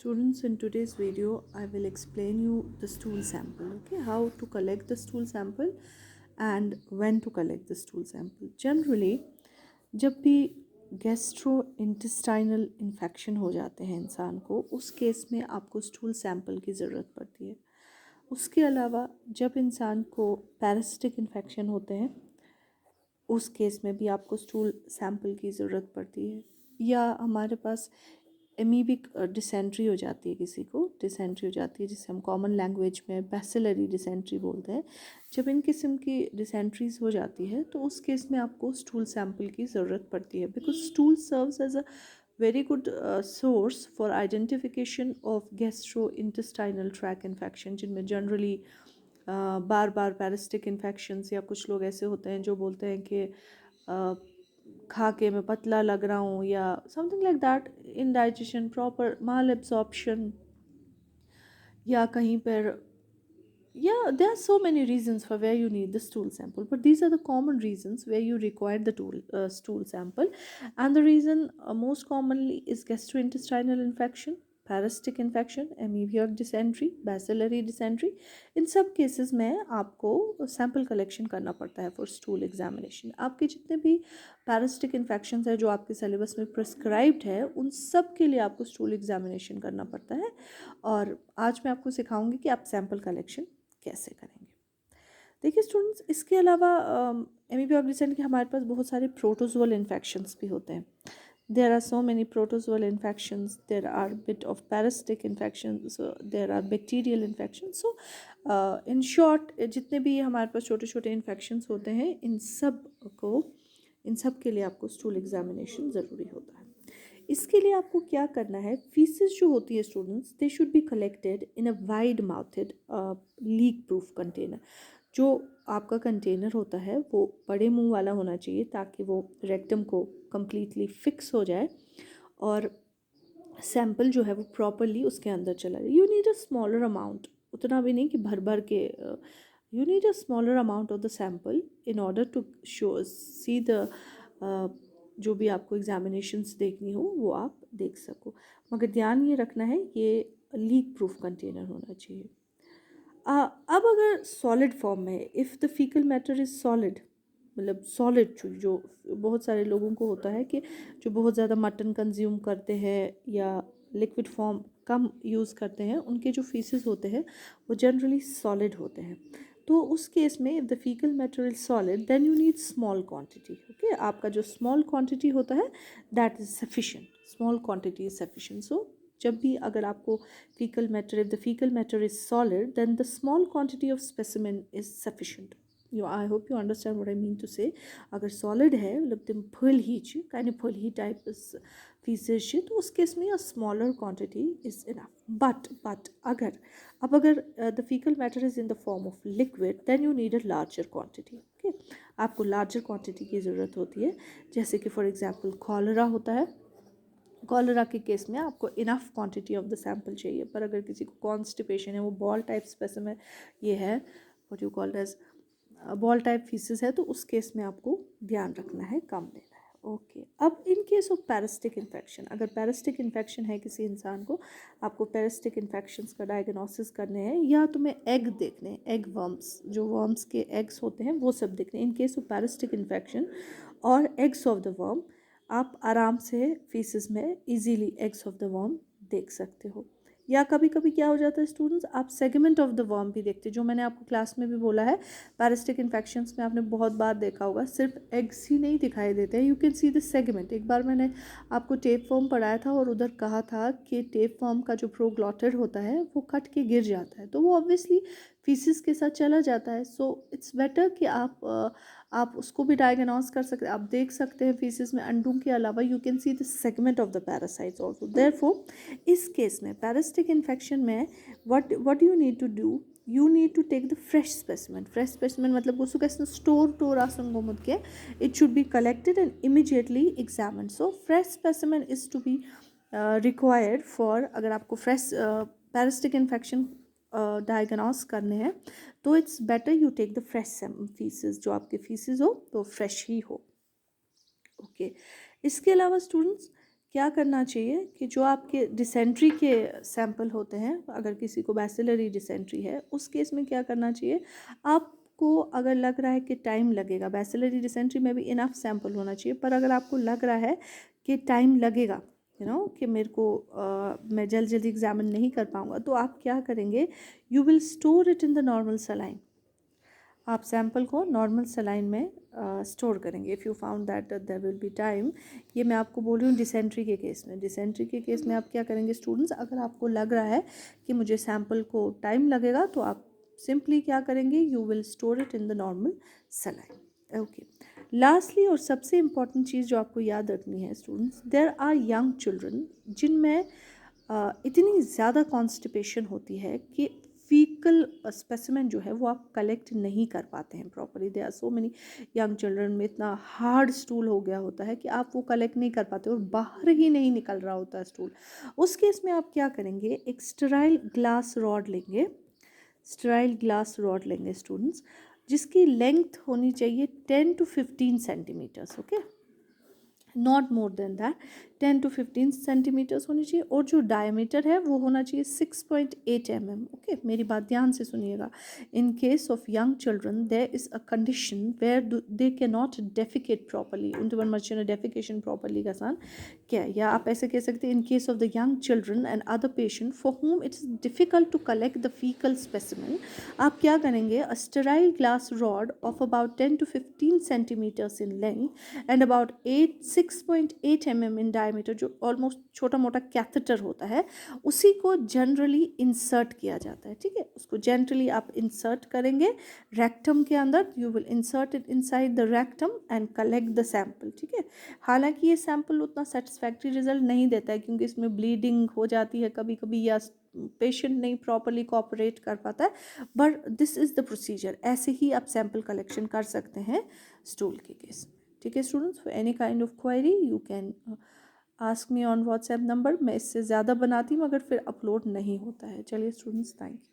Students, in today's video I will explain you the stool sample. Okay, how to collect the stool sample and when to collect the stool sample. Generally जब भी gastro intestinal infection हो जाते हैं इंसान को, उस case में आपको स्टूल सैंपल की ज़रूरत पड़ती है. उसके अलावा जब इंसान को पैरासिटिक इन्फेक्शन होते हैं, उस केस में भी आपको स्टूल सैंपल की ज़रूरत पड़ती है. या हमारे पास एमीबिक डिसेंट्री हो जाती है, किसी को डिसेंट्री हो जाती है जिसे हम कॉमन लैंग्वेज में बैसिलरी डिसेंट्री बोलते हैं. जब इन किस्म की डिसेंट्रीज हो जाती है तो उस केस में आपको स्टूल सैंपल की ज़रूरत पड़ती है, because stool serves as a very good source for identification of gastrointestinal tract infection, जिनमें जनरली बार बार पैरासिटिक इन्फेक्शंस, या कुछ लोग ऐसे होते हैं जो बोलते हैं कि खा के मैं पतला लग रहा हूँ, या something like that, indigestion, proper mall absorption, या कहीं पर, yeah, there are so many reasons for where you need the stool sample, but these are the common reasons where you require the stool sample. And the reason most commonly is gastrointestinal infection, parasitic infection, amoebic dysentery, bacillary dysentery. इन सब cases में आपको sample collection करना पड़ता है for stool examination. आपके जितने भी parasitic infection है जो आपके सिलेबस में प्रिस्क्राइब्ड है, उन सब के लिए आपको स्टूल एग्जामिनेशन करना पड़ता है. और आज मैं आपको सिखाऊंगी कि आप सैम्पल कलेक्शन कैसे करेंगे. देखिए स्टूडेंट्स, इसके अलावा एमीबिक डिसेंट्री के हमारे पास बहुत सारे प्रोटोजोअल इन्फेक्शंस भी होते हैं. there are so many protozoal infections, there are bit of parasitic infections, so there are bacterial infections. So in short, जितने भी हमारे पास छोटे छोटे infections होते हैं, इन सब के लिए आपको स्टूल एग्जामिनेशन ज़रूरी होता है. इसके लिए आपको क्या करना है, फीसेस जो होती है students, they should be collected in a wide mouthed leak proof container. जो आपका कंटेनर होता है वो बड़े मुंह वाला होना चाहिए ताकि वो रेक्टम को कम्प्लीटली फिक्स हो जाए और सैंपल जो है वो प्रॉपरली उसके अंदर चला जाए. You need a smaller amount, उतना भी नहीं कि भर भर के. You need a smaller amount of the sample in order to show see the जो भी आपको एग्जामिनेशंस देखनी हो वो आप देख सको. मगर ध्यान ये रखना है ये लीक प्रूफ कंटेनर होना चाहिए. अब अगर सॉलिड फॉर्म में, if the faecal matter is solid, मतलब सॉलिड, जो बहुत सारे लोगों को होता है कि जो बहुत ज़्यादा मटन कंज्यूम करते हैं या लिक्विड फॉर्म कम यूज़ करते हैं, उनके जो फीसेस होते हैं वो जनरली सॉलिड होते हैं. तो उस केस में if the faecal matter is solid then you need small quantity. Okay, आपका जो स्मॉल क्वांटिटी होता है that is sufficient. Small quantity is sufficient. So जब भी अगर आपको fecal matter, if the fecal matter is solid, then the small quantity of specimen is sufficient. I hope you understand what I mean to say. अगर solid है, मतलब तुम full he kind of full he type feces तो उस case में a smaller quantity is enough. But अगर the fecal matter is in the form of liquid, then you need a larger quantity. Okay, आपको larger quantity की ज़रूरत होती है. जैसे कि for example कॉलरा होता है. कॉलरा के केस में आपको enough quantity of the sample चाहिए. पर अगर किसी को कॉन्स्टिपेशन है, वो बॉल टाइप स्पेसिमेन ये है, what you called as ball type feces है, तो उस केस में आपको ध्यान रखना है, कम लेना है. ओके, अब इन केस ऑफ पैरासिटिक इन्फेक्शन, अगर पैरासिटिक इन्फेक्शन है किसी इंसान को, आपको पैरासिटिक इन्फेक्शंस का डायग्नोसिस करने हैं या तुम्हें एग देखने हैं, एग वर्म्स, जो वर्म्स के एग्स होते हैं वो सब देखने हैं. In case of parasitic infection और एग्स ऑफ द वर्म, आप आराम से फीसेस में easily eggs of the worm देख सकते हो. या कभी कभी क्या हो जाता है स्टूडेंट्स, आप सेगमेंट ऑफ द वर्म भी देखते हैं. जो मैंने आपको क्लास में भी बोला है, पैरासिटिक इन्फेक्शंस में आपने बहुत बार देखा होगा, सिर्फ एग्स ही नहीं दिखाई देते हैं, you can see the segment. एक बार मैंने आपको टेप वर्म पढ़ाया था और उधर कहा था कि टेप वर्म का जो प्रोग्लॉटेड होता है वो कट के गिर जाता है, तो वो ऑब्वियसली फीसिस के साथ चला जाता है. सो इट्स बेटर कि आप उसको भी डायग्नोस कर सकते हैं, आप देख सकते हैं फीसिस में. अंडों के अलावा you can see the segment of the parasites also. Therefore इस केस में पैरासिटिक इन्फेक्शन में what you need to do, you need to take the fresh specimen मतलब उसको कैसे स्टोर टोर आसन गोमुद के, it should be collected and immediately examined. So fresh specimen is to be required for, अगर आपको fresh parasitic infection diagnose करने हैं तो it's better you take the fresh feces, जो आपके फीसेस हो तो फ्रेश ही हो. ओके, इसके अलावा स्टूडेंट्स क्या करना चाहिए कि जो आपके डिसेंट्री के सैंपल होते हैं, अगर किसी को बैसिलरी डिसेंट्री है, उस केस में क्या करना चाहिए, आपको अगर लग रहा है कि टाइम लगेगा, बैसिलरी डिसेंट्री में भी इनफ सैंपल होना चाहिए, पर अगर आपको लग रहा है कि टाइम लगेगा, कि मेरे को मैं जल्दी जल्दी एग्जामिन नहीं कर पाऊँगा, तो आप क्या करेंगे, you will store it in the normal saline. आप सैंपल को नॉर्मल सलाइन में स्टोर करेंगे if you found that there will be time. ये मैं आपको बोल रही हूँ डिसेंट्री के केस में। डिसेंट्री के केस में आप क्या करेंगे स्टूडेंट्स, अगर आपको लग रहा है कि मुझे सैंपल को टाइम लगेगा, तो आप सिंपली क्या करेंगे, you will store it in the normal saline. Okay, lastly और सबसे इम्पॉर्टेंट चीज़ जो आपको याद रखनी है students, there are young children जिनमें इतनी ज़्यादा कॉन्स्टिपेशन होती है कि फीकल स्पेसिमेन जो है वो आप कलेक्ट नहीं कर पाते हैं properly. They are so many young children में इतना हार्ड स्टूल हो गया होता है कि आप वो कलेक्ट नहीं कर पाते और बाहर ही नहीं निकल रहा होता है स्टूल। उस केस में आप क्या करेंगे, एक स्टेराइल ग्लास रॉड लेंगे, स्टेराइल ग्लास रॉड लेंगे स्टूडेंट्स, जिसकी लेंथ होनी चाहिए 10 to 15 centimetres. Okay, not more than that, 10 to 15 centimetres होनी चाहिए, और जो डायमीटर है वो होना चाहिए 6.8 mm। ओके, मेरी बात ध्यान से सुनिएगा। In case of young children there is a condition where they can not defecate properly, उनके मन मर्ची डेफिकेशन प्रॉपरली का सान क्या है, या आप ऐसे कह सकते हैं in case of the young children and other patient for whom it's difficult to collect the faecal specimen, आप क्या करेंगे, a sterile glass rod of about 10 to 15 centimetres in length and about 6.8 mm in diameter, जो almost छोटा मोटा catheter होता है, उसी को जनरली इंसर्ट किया जाता है। ठीक है, उसको जनरली आप इंसर्ट करेंगे रेक्टम के अंदर, you will insert it inside the rectum and collect the sample. ठीक है, हालांकि ये सैंपल उतना सेटिस्फैक्ट्री रिजल्ट नहीं देता है, क्योंकि इसमें ब्लीडिंग हो जाती है कभी कभी, या पेशेंट नहीं प्रॉपरली कोऑपरेट कर पाता है, but this is the procedure. ऐसे ही आप सैंपल कलेक्शन कर सकते हैं स्टूल के केस में। ठीक है students, for any kind of query you can ask me on WhatsApp number. मैं इससे ज़्यादा बनाती हूँ मगर फिर अपलोड नहीं होता है। चलिए स्टूडेंट्स, थैंक यू।